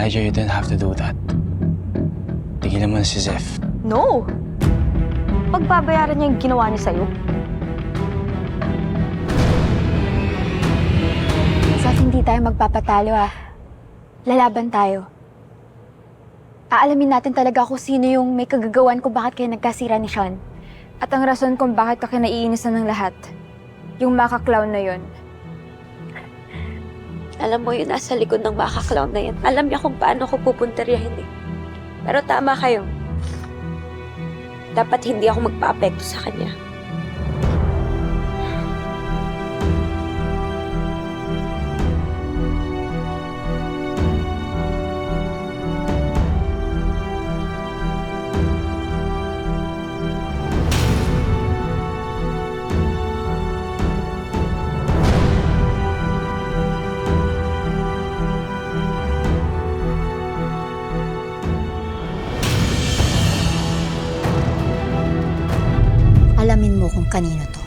Elijah, you didn't have to do that. Tigilan mo na si Zeph. No! Pagbabayaran niya yung ginawa niya sa'yo. Zeph, hindi tayo magpapatalo Lalaban tayo. Aalamin natin talaga kung sino yung may kagagawan kung bakit kayo nagkasira ni Sean. At ang rason kung bakit ka kinaiinisan ng lahat. Yung maka-clown na yon. Alam mo yun, nasa likod ng maka-clown na yan. Alam niya kung paano ko pupunteryahin eh. Pero tama kayo. Dapat hindi ako magpa-apekto sa kanya. Alamin mo kung kanino to.